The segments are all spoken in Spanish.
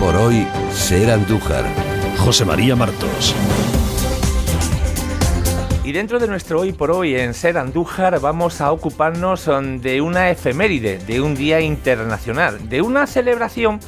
por hoy, Ser Andújar. José María Martos. Y dentro de nuestro Hoy por Hoy en Ser Andújar vamos a ocuparnos de una efeméride, de un día internacional, de una celebración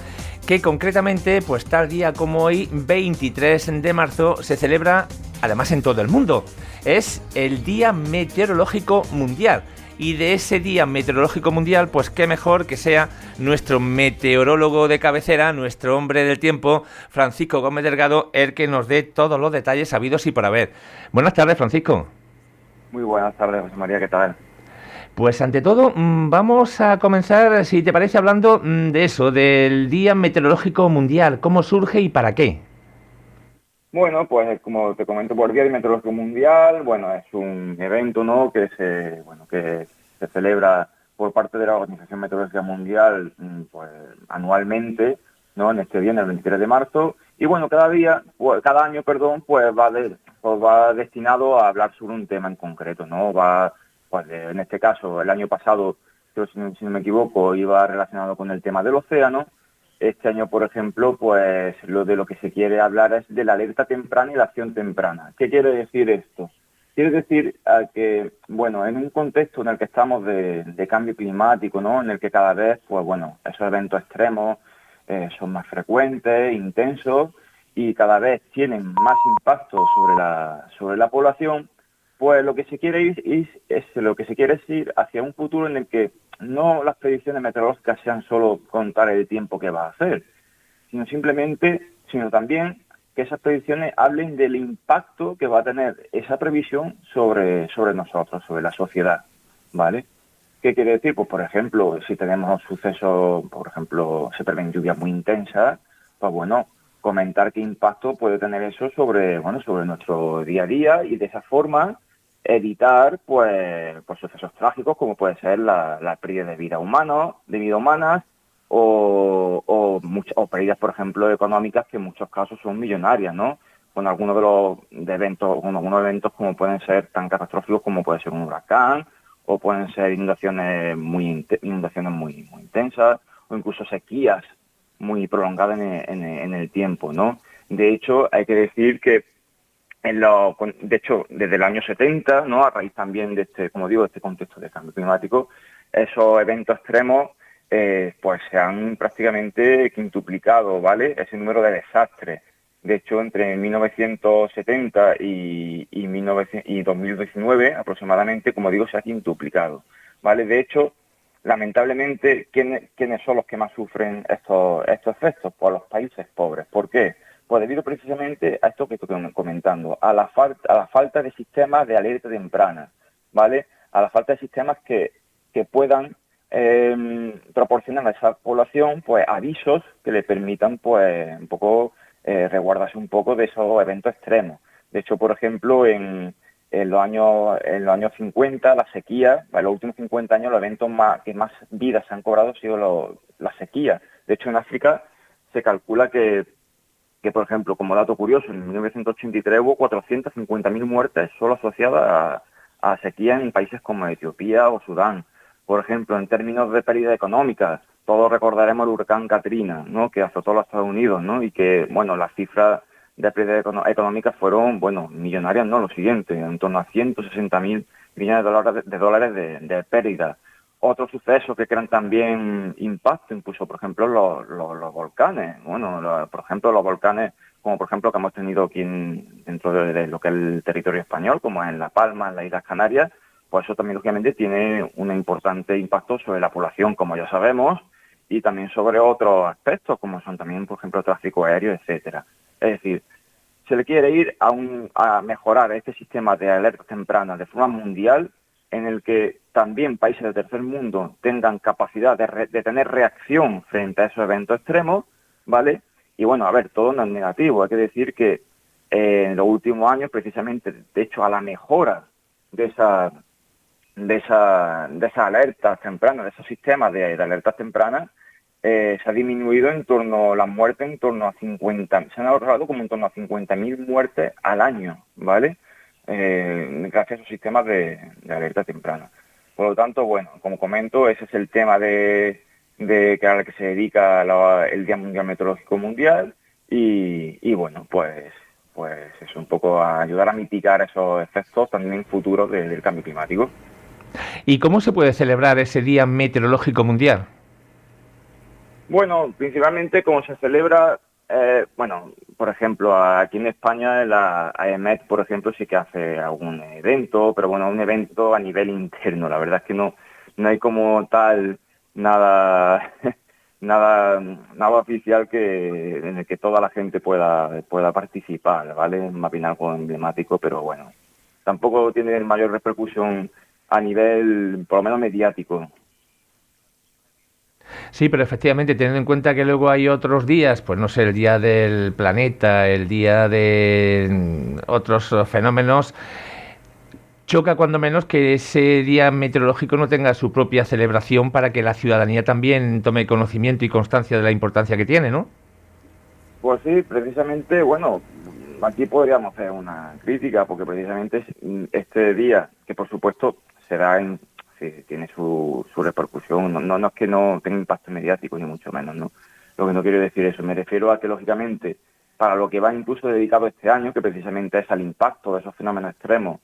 que concretamente, pues tal día como hoy, 23 de marzo, se celebra además en todo el mundo. Es el Día Meteorológico Mundial. Y de ese Día Meteorológico Mundial, pues qué mejor que sea nuestro meteorólogo de cabecera, nuestro hombre del tiempo, Francisco Gómez Delgado, el que nos dé todos los detalles habidos y por haber. Buenas tardes, Francisco. Muy buenas tardes, José María, ¿qué tal? Pues ante todo, vamos a comenzar, si te parece, hablando de eso, del Día Meteorológico Mundial. ¿Cómo surge y para qué? Bueno, pues como te comento, por Día Meteorológico Mundial, bueno, es un evento, ¿no?, que se celebra por parte de la Organización Meteorológica Mundial, pues anualmente, ¿no?, en este día, en el 23 de marzo, y bueno, cada año, pues va destinado a hablar sobre un tema en concreto, ¿no? Pues en este caso, el año pasado, creo, si no me equivoco, iba relacionado con el tema del océano. Este año, por ejemplo, pues lo que se quiere hablar es de la alerta temprana y la acción temprana. ¿Qué quiere decir esto? Quiere decir que, bueno, en un contexto en el que estamos de cambio climático, ¿no?, en el que cada vez, pues bueno, esos eventos extremos son más frecuentes, intensos, y cada vez tienen más impacto sobre la población, pues lo que se quiere es ir hacia un futuro en el que no las predicciones meteorológicas sean solo contar el tiempo que va a hacer, sino también que esas predicciones hablen del impacto que va a tener esa previsión sobre nosotros, sobre la sociedad, ¿vale? ¿Qué quiere decir? Pues, por ejemplo, si tenemos sucesos, por ejemplo, se prevén lluvias muy intensas, pues bueno, comentar qué impacto puede tener eso sobre nuestro día a día, y de esa forma evitar pues sucesos trágicos como puede ser la pérdida de vida humanas o pérdidas, por ejemplo, económicas, que en muchos casos son millonarias, ¿no? Con algunos eventos como pueden ser tan catastróficos como puede ser un huracán, o pueden ser inundaciones muy intensas, o incluso sequías muy prolongadas en el tiempo, ¿no? De hecho, hay que decir que desde el año 70, ¿no?, a raíz también de este contexto de cambio climático, esos eventos extremos pues se han prácticamente quintuplicado, ¿vale?, ese número de desastres. De hecho, entre 1970 y 2019 aproximadamente, como digo, se ha quintuplicado, ¿vale? De hecho, lamentablemente, ¿quiénes son los que más sufren estos efectos? Pues los países pobres. ¿Por qué? Pues debido precisamente a esto que estoy comentando, a la falta de sistemas de alerta temprana, ¿vale? A la falta de sistemas que puedan proporcionar a esa población pues avisos que le permitan pues un poco resguardarse un poco de esos eventos extremos. De hecho, por ejemplo, en los años 50, la sequía, en los últimos 50 años, los eventos que más vidas se han cobrado han sido la sequía. De hecho, en África se calcula que, por ejemplo, como dato curioso, en 1983 hubo 450.000 muertes solo asociadas a sequía en países como Etiopía o Sudán. Por ejemplo, en términos de pérdida económica, todos recordaremos el huracán Katrina, ¿no?, que azotó a los Estados Unidos, ¿no?, y que, bueno, las cifras de pérdida económica fueron, bueno, millonarias, ¿no?, lo siguiente, en torno a 160.000 millones de dólares de pérdida. Otros sucesos que crean también impacto, incluso, por ejemplo, los volcanes. Bueno, por ejemplo, los volcanes, como por ejemplo que hemos tenido aquí dentro de lo que es el territorio español, como en La Palma, en las Islas Canarias, pues eso también, lógicamente, tiene un importante impacto sobre la población, como ya sabemos, y también sobre otros aspectos, como son también, por ejemplo, el tráfico aéreo, etcétera. Es decir, se le quiere ir a mejorar este sistema de alerta temprana de forma mundial, en el que también países del tercer mundo tengan capacidad de tener reacción frente a esos eventos extremos, ¿vale? Y bueno, a ver, todo no es negativo. Hay que decir que en los últimos años, precisamente, de hecho, a la mejora de esa alertas tempranas, de esos sistemas de alertas tempranas, se ha disminuido las muertes en torno a 50, se han ahorrado como en torno a 50.000 muertes al año, ¿vale? Gracias a esos sistemas de alerta temprana. Por lo tanto, bueno, como comento, ese es el tema de que a la que se dedica el Día Mundial Meteorológico Mundial y bueno, pues es un poco a ayudar a mitigar esos efectos también futuros del cambio climático. ¿Y cómo se puede celebrar ese Día Meteorológico Mundial? Bueno, principalmente como se celebra, bueno, por ejemplo, aquí en España la AEMET, por ejemplo, sí que hace algún evento, pero bueno, un evento a nivel interno. La verdad es que no hay como tal nada nada oficial en el que toda la gente pueda participar, ¿vale? Es más bien algo emblemático, pero bueno, tampoco tiene mayor repercusión a nivel, por lo menos mediático. Sí, pero efectivamente, teniendo en cuenta que luego hay otros días, pues no sé, el día del planeta, el día de otros fenómenos, choca cuando menos que ese día meteorológico no tenga su propia celebración para que la ciudadanía también tome conocimiento y constancia de la importancia que tiene, ¿no? Pues sí, precisamente, bueno, aquí podríamos hacer una crítica, porque precisamente este día, que por supuesto será sí, tiene su repercusión, no es que no tenga impacto mediático, ni mucho menos, ¿no? Lo que no quiero decir eso, me refiero a que, lógicamente, para lo que va incluso dedicado este año, que precisamente es al impacto de esos fenómenos extremos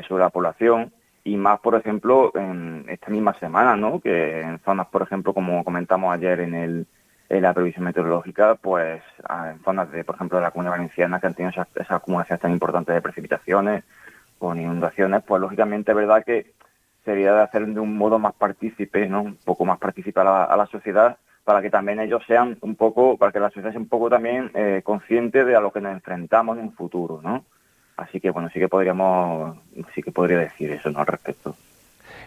sobre la población, y más, por ejemplo, en esta misma semana, ¿no? Que en zonas, por ejemplo, como comentamos ayer en la previsión meteorológica, pues en zonas de, por ejemplo, de la Comunidad Valenciana, que han tenido esas acumulaciones tan importantes de precipitaciones con inundaciones, pues lógicamente es verdad que sería de hacer de un modo más partícipe, ¿no? Un poco más partícipe a la sociedad, para que también ellos sean un poco, para que la sociedad sea un poco también consciente de a lo que nos enfrentamos en un futuro, ¿no? Así que bueno, sí que podría decir eso, ¿no? Al respecto.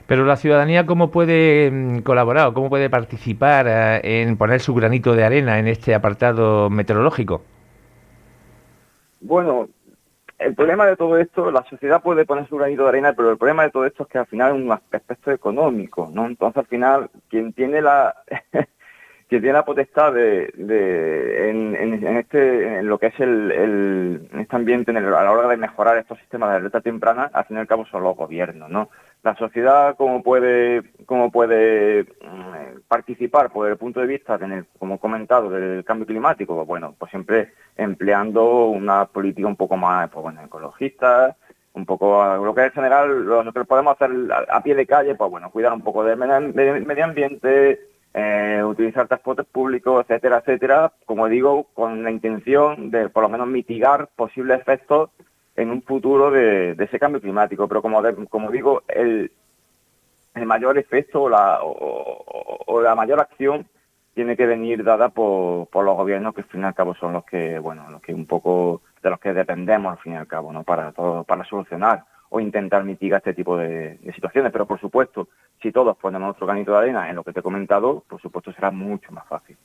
Pero la ciudadanía, ¿cómo puede colaborar o cómo puede participar en poner su granito de arena en este apartado meteorológico? Bueno, el problema de todo esto, la sociedad puede poner su granito de arena, pero el problema de todo esto es que al final es un aspecto económico, ¿no? Entonces al final quien tiene que tiene la potestad en lo que es en este ambiente, a la hora de mejorar estos sistemas de alerta temprana, al fin y al cabo son los gobiernos, ¿no? La sociedad, ¿cómo puede participar por el punto de vista, como he comentado, del cambio climático? Pues bueno, pues siempre empleando una política un poco más, pues bueno, ecologista, un poco lo que en general lo que podemos hacer a pie de calle, pues bueno, cuidar un poco del medio ambiente, utilizar transportes públicos, etcétera, etcétera, como digo, con la intención de por lo menos mitigar posibles efectos en un futuro de ese cambio climático. Pero como digo, el mayor efecto o la mayor acción tiene que venir dada por los gobiernos, que al fin y al cabo son los que un poco de los que dependemos al fin y al cabo, ¿no? Para solucionar o intentar mitigar este tipo de situaciones. Pero por supuesto, si todos ponemos nuestro granito de arena en lo que te he comentado, por supuesto será mucho más fácil.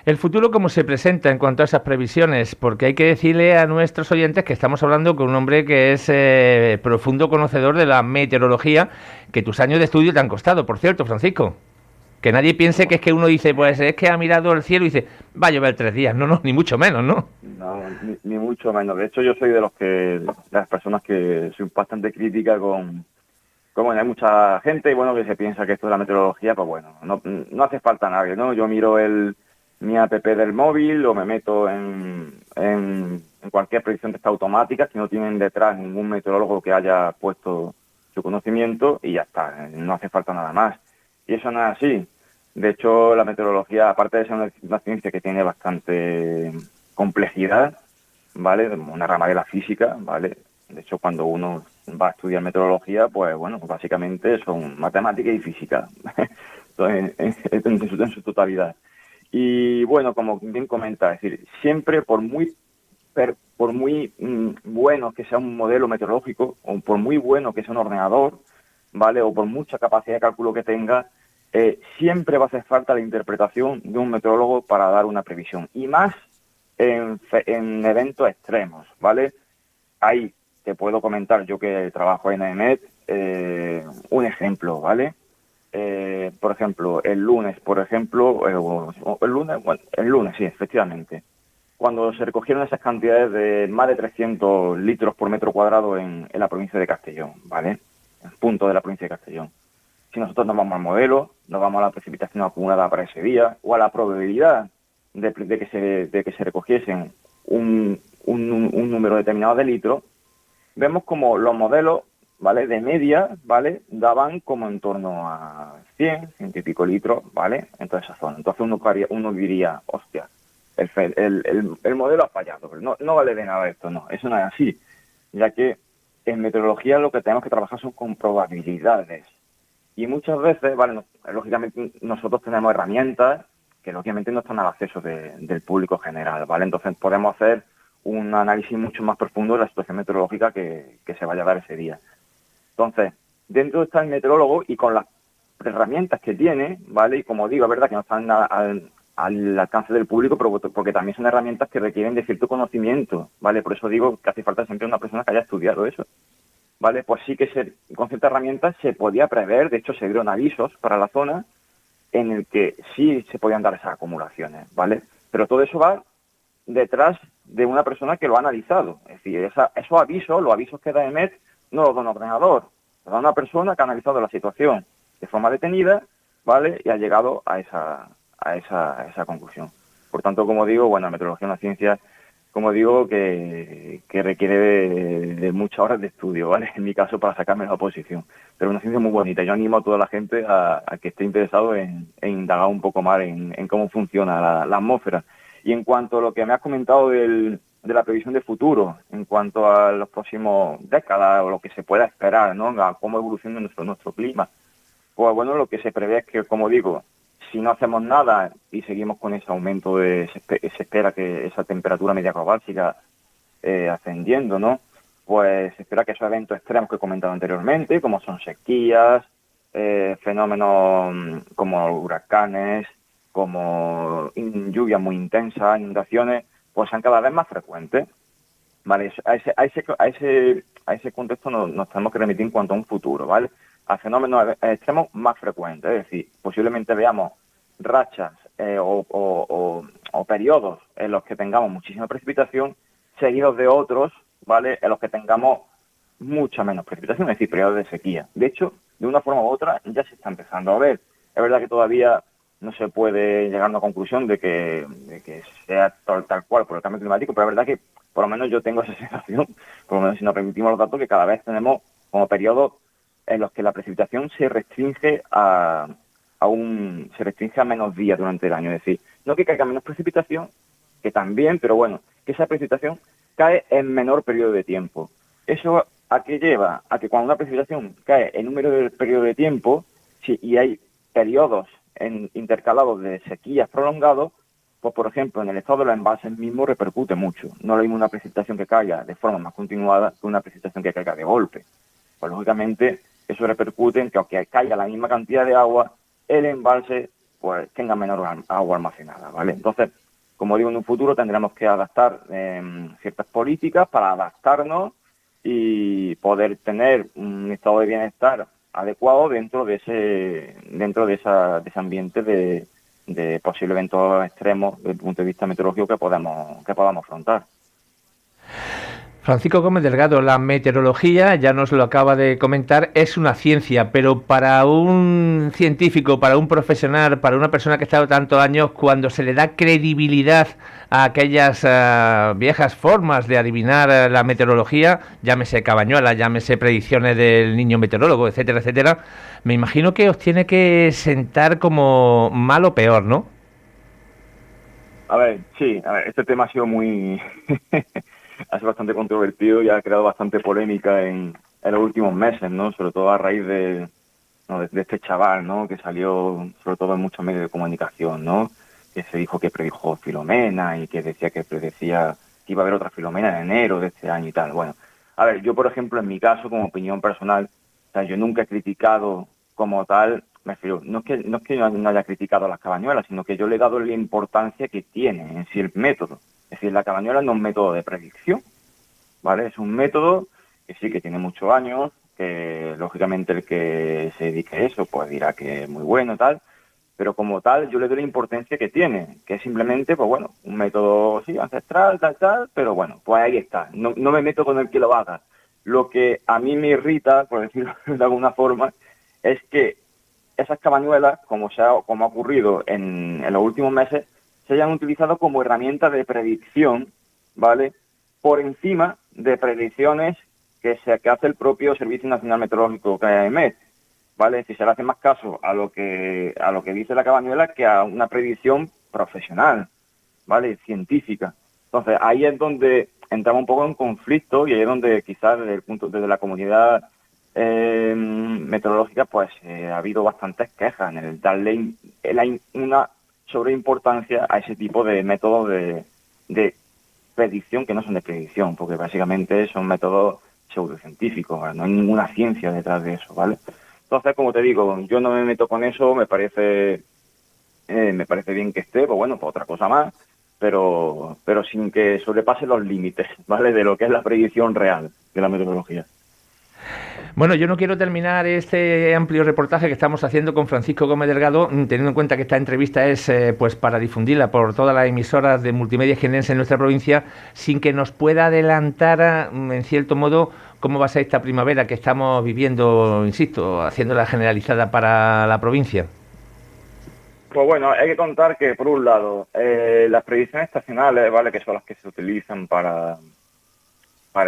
¿El futuro cómo se presenta en cuanto a esas previsiones? Porque hay que decirle a nuestros oyentes que estamos hablando con un hombre que es profundo conocedor de la meteorología, que tus años de estudio te han costado, por cierto, Francisco. Que nadie piense que es que uno dice, pues es que ha mirado el cielo y dice, va a llover 3 días. No, ni mucho menos, ¿no? No, ni mucho menos. De hecho, yo soy de las personas que soy bastante crítica con bueno, hay mucha gente y bueno que se piensa que esto de la meteorología, pues bueno, no hace falta nadie, ¿no? Yo miro mi app del móvil o me meto en cualquier predicción que está automática, que no tienen detrás ningún meteorólogo que haya puesto su conocimiento y ya está, no hace falta nada más. Y eso no es así. De hecho, la meteorología, aparte de ser una ciencia que tiene bastante complejidad, ¿vale? Una rama de la física, ¿vale? De hecho, cuando uno va a estudiar meteorología, pues bueno, básicamente son matemática y física, en su totalidad. Y bueno, como bien comenta, es decir, siempre por muy bueno que sea un modelo meteorológico, o por muy bueno que sea un ordenador, ¿vale? O por mucha capacidad de cálculo que tenga, siempre va a hacer falta la interpretación de un meteorólogo para dar una previsión. Y más en eventos extremos, ¿vale? Ahí te puedo comentar, yo que trabajo en AEMET, un ejemplo, ¿vale? Por ejemplo, el lunes, el lunes, sí, efectivamente. Cuando se recogieron esas cantidades de más de 300 litros por metro cuadrado en la provincia de Castellón, ¿vale? En punto de la provincia de Castellón. si nosotros nos vamos al modelo, nos vamos a la precipitación acumulada para ese día, o a la probabilidad de que se recogiesen un número determinado de litros, vemos como los modelos, ¿vale?, de media, ¿vale?, daban como en torno a 100 y pico litros, ¿vale?, en toda esa zona. Entonces uno diría, hostia, el modelo ha fallado, pero no vale de nada esto, no, eso no es así, ya que en meteorología lo que tenemos que trabajar son con probabilidades. Y muchas veces, ¿vale?, lógicamente nosotros tenemos herramientas que lógicamente no están al acceso del público general, ¿vale? Entonces podemos hacer un análisis mucho más profundo de la situación meteorológica que se vaya a dar ese día. Entonces, dentro está el meteorólogo y con las herramientas que tiene, ¿vale? Y como digo, es verdad que no están al alcance del público, pero porque también son herramientas que requieren de cierto conocimiento, ¿vale? Por eso digo que hace falta siempre una persona que haya estudiado eso, ¿vale? Pues sí que con ciertas herramientas se podía prever, de hecho se dieron avisos para la zona en el que sí se podían dar esas acumulaciones, ¿vale? Pero todo eso va detrás de una persona que lo ha analizado. Es decir, esos avisos, los avisos que da EMET, no los da un ordenador, los da una persona que ha analizado la situación de forma detenida, ¿vale? Y ha llegado a esa conclusión. Por tanto, como digo, bueno, la meteorología es una ciencia, como digo, que requiere de muchas horas de estudio, ¿vale? En mi caso, para sacarme la oposición. Pero es una ciencia muy bonita. Yo animo a toda la gente a que esté interesado en indagar un poco más en cómo funciona la atmósfera. Y en cuanto a lo que me has comentado de la previsión de futuro, en cuanto a los próximos décadas o lo que se pueda esperar, ¿no?, a cómo evoluciona nuestro clima, pues bueno, lo que se prevé es que, como digo, si no hacemos nada y seguimos con ese aumento, se espera que esa temperatura media global siga ascendiendo, ¿no? Pues se espera que esos eventos extremos que he comentado anteriormente, como son sequías, fenómenos como huracanes, como lluvias muy intensas, inundaciones, pues sean cada vez más frecuentes. Vale, a ese contexto nos tenemos que remitir en cuanto a un futuro, ¿vale? A fenómenos extremos más frecuentes, es decir, posiblemente veamos rachas o periodos en los que tengamos muchísima precipitación, seguidos de otros, ¿vale?, en los que tengamos mucha menos precipitación, es decir, periodos de sequía. De hecho, de una forma u otra ya se está empezando a ver. Es verdad que todavía no se puede llegar a una conclusión de que sea tal cual por el cambio climático, pero es verdad que por lo menos yo tengo esa sensación, por lo menos si nos permitimos los datos, que cada vez tenemos como periodos en los que la precipitación se restringe a menos días durante el año. Es decir, no que caiga menos precipitación, que también, pero bueno, que esa precipitación cae en menor periodo de tiempo. ¿Eso a qué lleva? A que cuando una precipitación cae en un menor periodo de tiempo, sí, y hay periodos intercalados de sequías prolongados, pues por ejemplo en el estado de los embalses mismo repercute mucho. No es lo mismo una precipitación que caiga de forma más continuada que una precipitación que caiga de golpe. Pues lógicamente eso repercute en que aunque caiga la misma cantidad de agua, el embalse pues tenga menor agua almacenada, ¿vale? Entonces, como digo, en un futuro tendremos que adaptar ciertas políticas para adaptarnos y poder tener un estado de bienestar adecuado dentro de ese ambiente de posibles eventos extremos desde el punto de vista meteorológico que podamos afrontar. Francisco Gómez Delgado, la meteorología, ya nos lo acaba de comentar, es una ciencia, pero para un científico, para un profesional, para una persona que ha estado tantos años, cuando se le da credibilidad a aquellas viejas formas de adivinar la meteorología, llámese Cabañuela, llámese predicciones del niño meteorólogo, etcétera, etcétera, me imagino que os tiene que sentar como mal o peor, ¿no? A ver, este tema ha sido ha sido bastante controvertido y ha creado bastante polémica en los últimos meses, ¿no? Sobre todo a raíz de este chaval, ¿no?, que salió sobre todo en muchos medios de comunicación, ¿no?, que se dijo que predijo Filomena y que decía que predecía que iba a haber otra Filomena en enero de este año y tal. Bueno, a ver, yo por ejemplo, en mi caso, como opinión personal, o sea, yo nunca he criticado como tal, me refiero, no es que no haya criticado a las cabañuelas, sino que yo le he dado la importancia que tiene en sí el método. Es decir, la cabañuela no es un método de predicción, ¿vale? Es un método que sí que tiene muchos años, que lógicamente el que se dedique a eso pues dirá que es muy bueno y tal, pero como tal yo le doy la importancia que tiene, que es simplemente, pues bueno, un método sí ancestral, tal, pero bueno, pues ahí está. No me meto con el que lo haga. Lo que a mí me irrita, por decirlo de alguna forma, es que esas cabañuelas, como ha ocurrido en los últimos meses, se hayan utilizado como herramienta de predicción, ¿vale? Por encima de predicciones que hace el propio Servicio Nacional Meteorológico, que es EMET, ¿vale? Si se le hace más caso a lo que dice la cabañuela que a una predicción profesional, ¿vale? Científica. Entonces, ahí es donde entramos un poco en conflicto y ahí es donde quizás desde la comunidad meteorológica, pues ha habido bastantes quejas en el darle una sobreimportancia a ese tipo de métodos de predicción que no son de predicción, porque básicamente son métodos pseudocientíficos, ¿vale? No hay ninguna ciencia detrás de eso, ¿vale? Entonces, como te digo, yo no me meto con eso, me parece bien que esté, pues bueno, pues otra cosa más, pero sin que sobrepase los límites, ¿vale? De lo que es la predicción real de la meteorología. Bueno, yo no quiero terminar este amplio reportaje que estamos haciendo con Francisco Gómez Delgado, teniendo en cuenta que esta entrevista es pues para difundirla por todas las emisoras de multimedia jienense en nuestra provincia, sin que nos pueda adelantar, en cierto modo, cómo va a ser esta primavera que estamos viviendo, insisto, haciéndola generalizada para la provincia. Pues bueno, hay que contar que, por un lado, las predicciones estacionales, ¿vale?, que son las que se utilizan para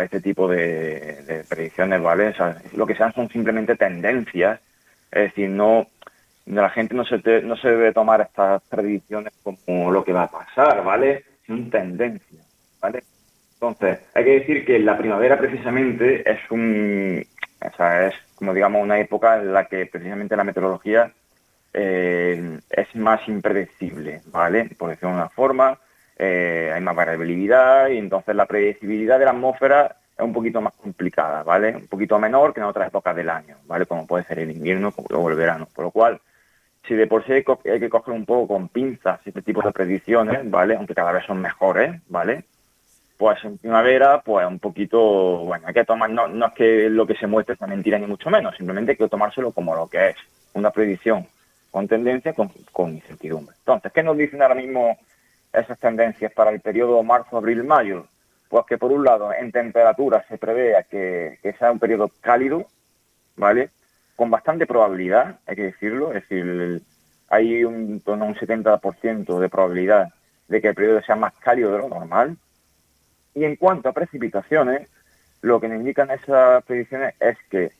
este tipo de predicciones, ¿vale? O sea, lo que sean son simplemente tendencias, es decir, la gente no se debe tomar estas predicciones como lo que va a pasar, ¿vale? Son tendencias, ¿vale? Entonces, hay que decir que la primavera precisamente es como digamos una época en la que precisamente la meteorología es más impredecible, ¿vale? Por decirlo de una forma, hay más variabilidad y entonces la predecibilidad de la atmósfera es un poquito más complicada, ¿vale? Un poquito menor que en otras épocas del año, ¿vale? Como puede ser el invierno o el verano. Por lo cual, si de por sí hay que coger un poco con pinzas este tipo de predicciones, ¿vale? Aunque cada vez son mejores, ¿vale? Pues en primavera, pues un poquito, bueno, hay que tomar, no es que lo que se muestre sea mentira ni mucho menos, simplemente hay que tomárselo como lo que es, una predicción con tendencia, con incertidumbre. Entonces, ¿qué nos dicen ahora mismo esas tendencias para el periodo marzo, abril, mayo? Pues que por un lado en temperatura se prevé que sea un periodo cálido, ¿vale? Con bastante probabilidad, hay que decirlo, es decir, hay un 70% de probabilidad de que el periodo sea más cálido de lo normal. Y en cuanto a precipitaciones, lo que nos indican esas predicciones es que,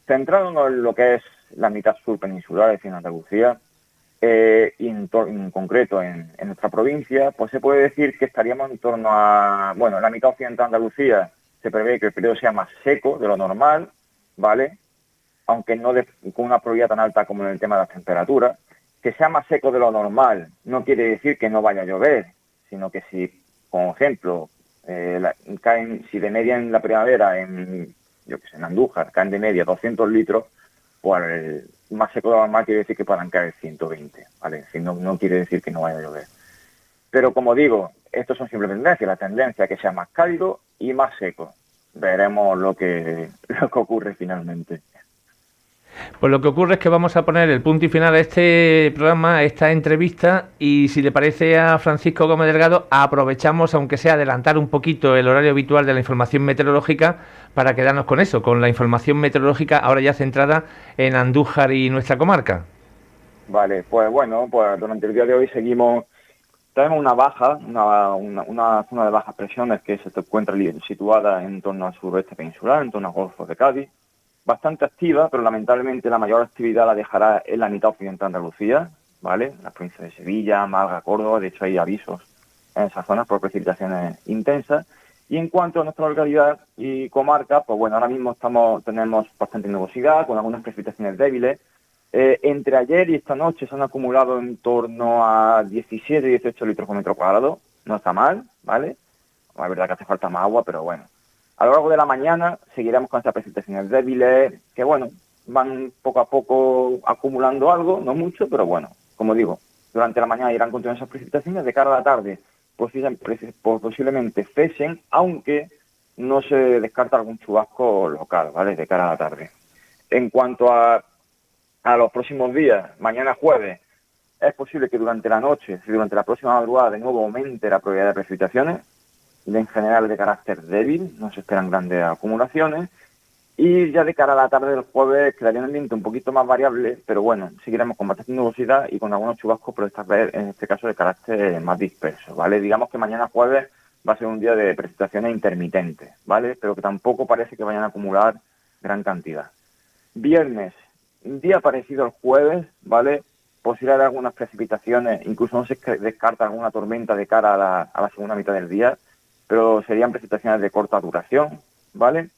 centrándonos en lo que es la mitad sur peninsular, es decir, en Andalucía, y en concreto en nuestra provincia, pues se puede decir que estaríamos en torno a, bueno, en la mitad occidental de Andalucía se prevé que el periodo sea más seco de lo normal, ¿vale? Aunque no con una probabilidad tan alta como en el tema de las temperaturas. Que sea más seco de lo normal no quiere decir que no vaya a llover, sino que si, como ejemplo, si de media en la primavera, en Andújar, caen de media 200 litros, pues más seco de lo normal quiere decir que puedan caer 120, ¿vale? Si no quiere decir que no vaya a llover. Pero como digo, estos son simples tendencias, la tendencia es que sea más cálido y más seco. Veremos lo que ocurre finalmente. Pues lo que ocurre es que vamos a poner el punto y final a este programa, a esta entrevista, y si le parece a Francisco Gómez Delgado, aprovechamos, aunque sea adelantar un poquito el horario habitual de la información meteorológica, para quedarnos con eso, con la información meteorológica ahora ya centrada en Andújar y nuestra comarca. Vale, pues bueno, pues durante el día de hoy tenemos una zona de bajas presiones que se encuentra situada en torno al suroeste peninsular, en torno al Golfo de Cádiz, bastante activa, pero lamentablemente la mayor actividad la dejará en la mitad occidental de Andalucía, ¿vale? Las provincias de Sevilla, Málaga, Córdoba, de hecho hay avisos en esas zonas por precipitaciones intensas. Y en cuanto a nuestra localidad y comarca, pues bueno, ahora mismo tenemos bastante nubosidad, con algunas precipitaciones débiles. Entre ayer y esta noche se han acumulado en torno a 17 y 18 litros por metro cuadrado, no está mal, ¿vale? La verdad que hace falta más agua, pero bueno. A lo largo de la mañana seguiremos con estas precipitaciones débiles, que bueno, van poco a poco acumulando algo, no mucho, pero bueno, como digo, durante la mañana irán continuando esas precipitaciones. De cara a la tarde posiblemente cesen, aunque no se descarta algún chubasco local, ¿vale?, de cara a la tarde. En cuanto a los próximos días, mañana jueves, es posible que durante la noche, durante la próxima madrugada, de nuevo aumente la probabilidad de precipitaciones, en general de carácter débil, no se esperan grandes acumulaciones, Y ya de cara a la tarde del jueves quedaría un ambiente un poquito más variable, pero bueno, seguiremos con bastante nubosidad y con algunos chubascos, pero esta vez, en este caso, de carácter más disperso, ¿vale? Digamos que mañana jueves va a ser un día de precipitaciones intermitentes, ¿vale? Pero que tampoco parece que vayan a acumular gran cantidad. Viernes, un día parecido al jueves, ¿vale? Posibilidad de algunas precipitaciones, incluso no se descarta alguna tormenta de cara a la segunda mitad del día, pero serían precipitaciones de corta duración, ¿vale?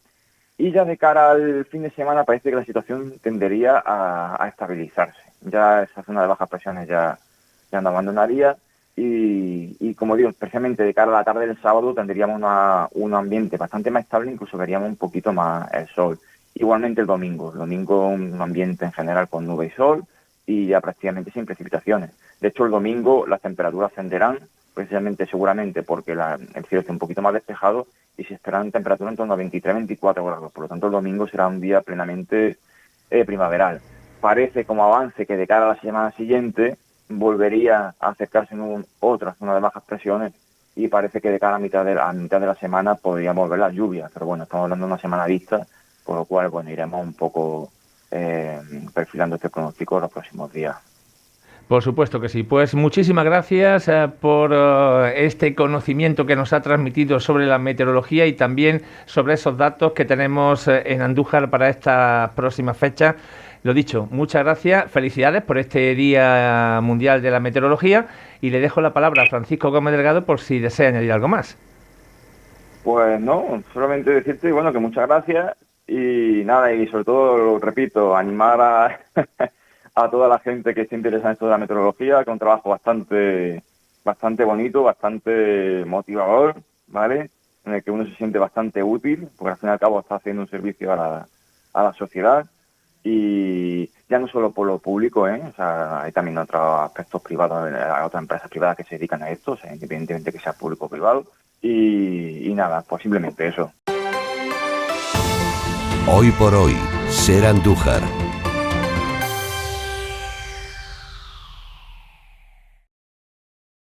Y ya de cara al fin de semana parece que la situación tendería a estabilizarse. Ya esa zona de bajas presiones ya nos abandonaría y como digo, especialmente de cara a la tarde del sábado tendríamos un ambiente bastante más estable, incluso veríamos un poquito más el sol. Igualmente el domingo un ambiente en general con nube y sol y ya prácticamente sin precipitaciones. De hecho, el domingo las temperaturas ascenderán, precisamente seguramente porque el cielo está un poquito más despejado y se esperan temperaturas en torno a 23-24 grados. Por lo tanto, el domingo será un día plenamente primaveral. Parece como avance que de cara a la semana siguiente volvería a acercarse en otra zona de bajas presiones y parece que de cara a mitad de la semana podríamos ver las lluvias. Pero bueno, estamos hablando de una semana vista, por lo cual bueno, iremos un poco perfilando este pronóstico los próximos días. Por supuesto que sí. Pues muchísimas gracias por este conocimiento que nos ha transmitido sobre la meteorología y también sobre esos datos que tenemos en Andújar para esta próxima fecha. Lo dicho, muchas gracias, felicidades por este Día Mundial de la Meteorología y le dejo la palabra a Francisco Gómez Delgado por si desea añadir algo más. Pues no, solamente decirte bueno que muchas gracias y nada, y sobre todo, lo repito, animar a toda la gente que esté interesada en esto de la meteorología, que es un trabajo bastante bonito, bastante motivador, ¿vale? En el que uno se siente bastante útil, porque al fin y al cabo está haciendo un servicio a la sociedad y ya no solo por lo público, o sea, hay también otros aspectos privados, otras empresas privadas que se dedican a esto, o sea, independientemente que sea público o privado y nada, pues simplemente eso. Hoy por hoy, Ser Andújar.